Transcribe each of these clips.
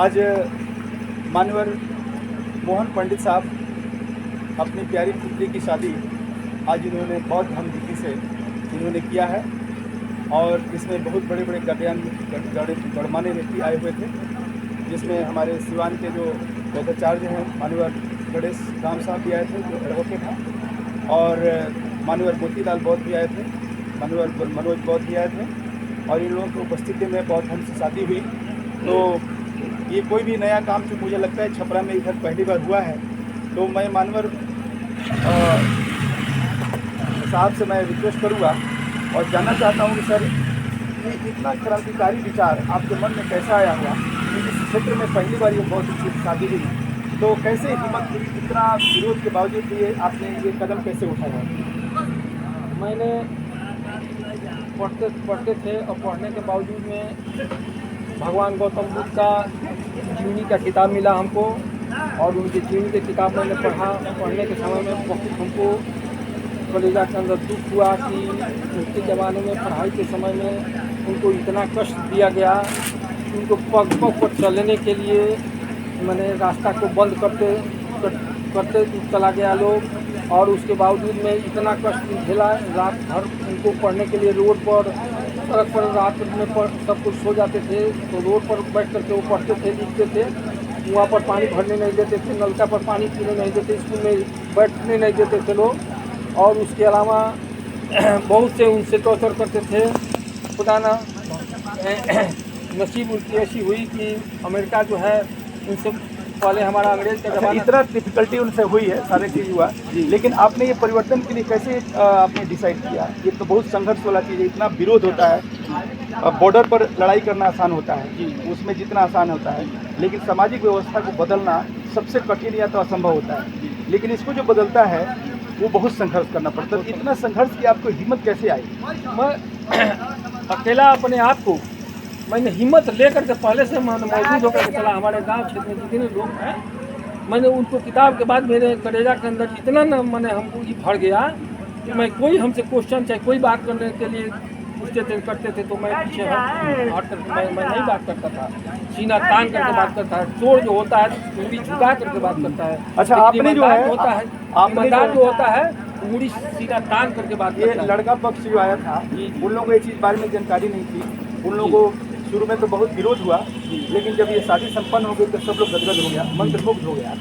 आज मानवर मोहन पंडित साहब अपनी प्यारी पुत्री की शादी आज इन्होंने बहुत धूमधाम से इन्होंने किया है और इसमें बहुत बड़े बड़े गणमान्य व्यक्ति आए हुए थे, जिसमें हमारे सिवान के जो वेदाचार्य हैं मानवर गणेश राम साहब भी आए थे जो एडवोकेट हैं, और मानवर मोतीलाल बौद्ध भी आए थे, मानवर मनोज बौद्ध भी आए थे, और इन लोगों की उपस्थिति में बहुत ढंग से शादी हुई। तो ये कोई भी नया काम जो मुझे लगता है छपरा में इधर पहली बार हुआ है, तो मैं मानवर साहब से मैं रिक्वेस्ट करूँगा और जानना चाहता हूँ कि सर ये इतना क्रांतिकारी विचार आपके मन में कैसा आया हुआ कि इस क्षेत्र में पहली बार ये बहुत अच्छी शादी हुई, तो कैसे हिम्मत हुई, इतना विरोध के बावजूद भी आपने ये कदम कैसे उठाया? मैंने पढ़ते थे और पढ़ने के बावजूद में भगवान गौतम बुद्ध का जीवनी का किताब मिला हमको, और उनकी जीवनी की किताब मैंने पढ़ने के समय में बहुत हमको कलेजा के अंदर दुख हुआ कि उसके ज़माने में पढ़ाई के समय में उनको इतना कष्ट दिया गया, उनको पग पग पर चलने के लिए मैंने रास्ता को बंद करते चला गया लोग, और उसके बावजूद में इतना कष्ट झेला। रात भर उनको पढ़ने के लिए रोड पर सड़क पर रात में सब कुछ सो जाते थे, तो रोड पर बैठ करके वो पढ़ते थे, लिखते थे। वहाँ पर पानी भरने नहीं देते थे, नलका पर पानी पीने नहीं देते, स्कूल में बैठने नहीं देते थे लोग, और उसके अलावा बहुत से उनसे टॉर्चर करते थे। खुदा ना नसीब उनकी ऐसी हुई कि अमेरिका जो है उनसे पहले हमारा अंग्रेज का जमाना। इतना डिफिकल्टी उनसे हुई है, सारे चीज़ हुआ, लेकिन आपने ये परिवर्तन के लिए कैसे आपने डिसाइड किया? ये तो बहुत संघर्ष वाला चीज़ है, इतना विरोध होता है। बॉर्डर पर लड़ाई करना आसान होता है जी, उसमें जितना आसान होता है, लेकिन सामाजिक व्यवस्था को बदलना सबसे कठिन या तो असंभव होता है, लेकिन इसको जो बदलता है वो बहुत संघर्ष करना पड़ता है। इतना संघर्ष की आपको हिम्मत कैसे आई? मैं अकेला अपने आप को मैंने हिम्मत लेकर के पहले से मौजूद होकर के चला। हमारे गांव क्षेत्र में जितने लोग हैं, मैंने उनको किताब के बाद मेरे कलेजा के अंदर इतना न मैंने हमको ये भर गया कि मैं कोई हमसे क्वेश्चन चाहे कोई बात करने के लिए पूछते थे करते थे तो मैं पीछे हट करके मैं नहीं बात करता था, सीना तान करके बात करता है। चोर जो होता है पूरी झुका करके बात करता है। अच्छा, आपने जो है होता है ईमानदार जो होता है पूरी सीधा तान करके बात करता है। लड़का पक्ष जो आया था उन लोगों को ये चीज़ बारे में जानकारी नहीं थी, उन लोगों को शुरू में तो बहुत विरोध हुआ, लेकिन जब ये शादी संपन्न हो गई तो सब लोग गदगद हो गया, मंत्रमुग्ध हो गया।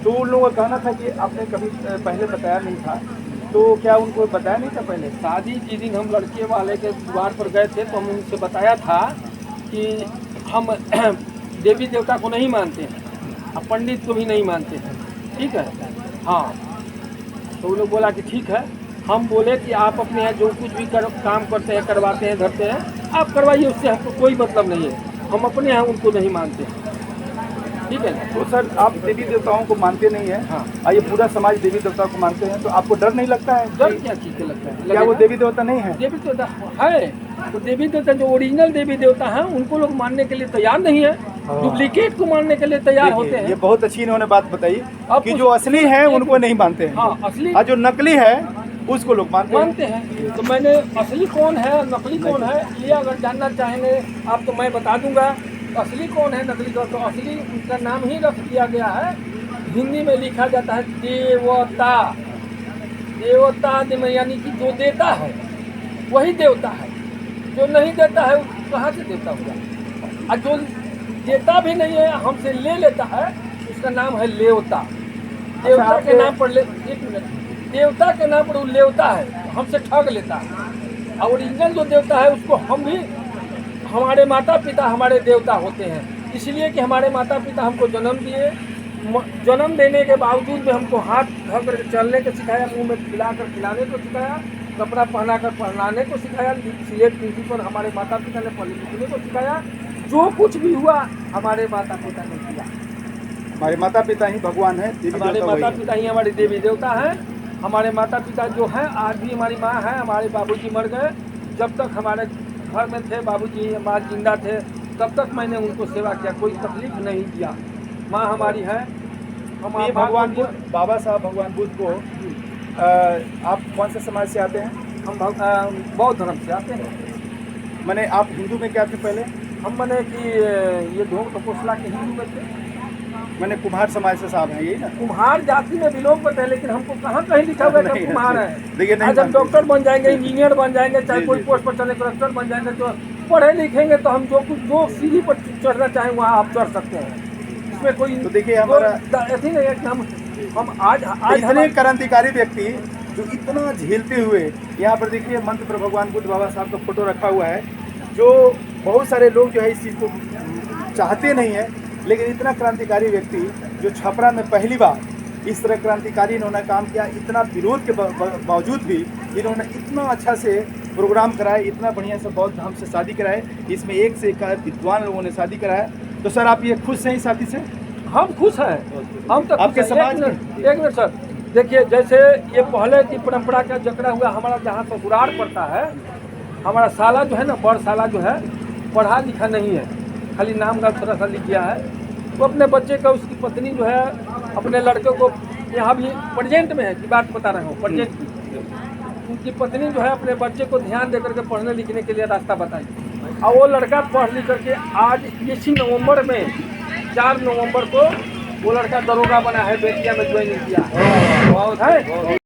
तो उन लोगों का कहना था कि आपने कभी पहले बताया नहीं था, तो क्या उनको बताया नहीं था पहले? शादी जिस दिन हम लड़के वाले के द्वार पर गए थे तो हम उनसे बताया था कि हम देवी देवता को नहीं मानते हैं और पंडित को भी नहीं मानते हैं, ठीक है? हाँ, तो उन लोग बोला कि ठीक है। हम बोले कि आप अपने यहाँ जो कुछ भी काम करते हैं, करवाते हैं, धरते हैं, आप करवाइए, उससे हमको कोई मतलब नहीं है, हम अपने यहाँ उनको नहीं मानते हैं, ठीक है ना? तो सर आप देवी देवताओं को मानते नहीं हैं, हाँ, ये पूरा समाज देवी देवताओं को मानते हैं, तो आपको डर नहीं लगता है? डर क्या चीज़ का लगता है? क्या वो देवी देवता नहीं है? देवी देवता है, तो देवी देवता जो ओरिजिनल देवी देवता हैं उनको लोग मानने के लिए तैयार नहीं है, डुप्लीकेट को मानने के लिए तैयार होते हैं। ये बहुत अच्छी इन्होंने बात बताई कि जो असली है उनको नहीं मानते हैं, हाँ, असली और जो नकली है उसको लोग मानते हैं। तो मैंने असली कौन है और नकली कौन है ये अगर जानना चाहेंगे आप तो मैं बता दूंगा। असली कौन है नकली कौन, तो असली उनका नाम ही रख दिया गया है, हिंदी में लिखा जाता है देवता। देवता यानी कि जो देता है वही देवता है, जो नहीं देता है कहाँ से देवता हुआ? और जो देता भी नहीं है हमसे ले लेता है उसका नाम है लेवता। देवता के नाम पर एक मिनट, देवता के नाम पर वो लेवता है, हमसे ठग लेता है। और ओरिजिनल जो देवता है उसको हम भी, हमारे माता पिता हमारे देवता होते हैं, इसलिए कि हमारे माता पिता हमको जन्म दिए, जन्म देने के बावजूद भी हमको हाथ धर कर चलने को सिखाया, मुंह में खिलाकर खिलाने को सिखाया, कपड़ा पहना कर पहनाने को सिखाया, सिलेट प्रिंसिपल हमारे माता पिता ने पढ़ने लिखने को सिखाया। जो कुछ भी हुआ हमारे माता पिता ने किया। हमारे माता पिता ही भगवान है, हमारे माता पिता ही हमारे देवी देवता हैं। हमारे माता पिता जो हैं, आज भी हमारी माँ है, हमारे बाबूजी मर गए, जब तक हमारे घर में थे बाबूजी माँ जिंदा थे तब तक मैंने उनको सेवा किया, कोई तकलीफ नहीं दिया। माँ हमारी है। हम ये भगवान बुद्ध, बाबा साहब भगवान बुद्ध को आप कौन से समाज से आते हैं? हम बौद्ध धर्म से आते हैं। मैंने आप हिंदू में क्या थे पहले? हम मने कि ये ढोंग तपोसला के हिंदू में थे। मैंने कुम्हार समाज से साहब हैं यही ना? कुम्हार जाति में बिलोंग करते हैं, लेकिन हमको कहाँ कहीं लिखा हुआ है कि नहीं, हम कुम्हार हैं। देखिए नहीं आज हम मानते। डॉक्टर बन जाएंगे, इंजीनियर बन जाएंगे, चाहे जी, कोई जी। पोस्ट पर चले, कलेक्टर बन जाएंगे, तो पढ़े लिखेंगे तो हम जो सीढ़ी पर चढ़ना चाहें वहाँ आप चढ़ सकते हैं। इसमें कोई तो देखिए हमारा ऐसी नहीं है कि हम आज इतने क्रांतिकारी व्यक्ति जो इतना झेलते हुए, यहाँ पर देखिए मंत्र पर भगवान बुद्ध बाबा साहब का फोटो रखा हुआ है, जो बहुत सारे लोग जो है इस चीज़ को चाहते नहीं है, लेकिन इतना क्रांतिकारी व्यक्ति जो छपरा में पहली बार इस तरह क्रांतिकारी इन्होंने काम किया, इतना विरोध के बावजूद भी इन्होंने इतना अच्छा से प्रोग्राम कराए, इतना बढ़िया से बौद्ध धाम से शादी कराए, इसमें एक से एक विद्वान लोगों ने शादी कराया। तो सर आप ये खुश हैं इस शादी से? हम खुश हैं, हम तो आपके समाज में एक मिनट सर, देखिए जैसे ये पहले की परंपरा का जकड़ा हुआ हमारा जहाँ ससुराल पड़ता है, हमारा साला जो है ना, बड़ साला जो है पढ़ा लिखा नहीं है, खाली नाम का थोड़ा सा लिख गया है। तो अपने बच्चे का, उसकी पत्नी जो है अपने लड़के को, यहाँ भी प्रेजेंट में है की बात बता रहा हूँ, प्रेजेंट की, उनकी पत्नी जो है अपने बच्चे को ध्यान दे करके पढ़ने लिखने के लिए रास्ता बताई, और वो लड़का पढ़ लिख करके आज इसी नवंबर में 4 नवंबर को वो लड़का दरोगा बना है, बेतिया में ज्वाइनिंग किया है।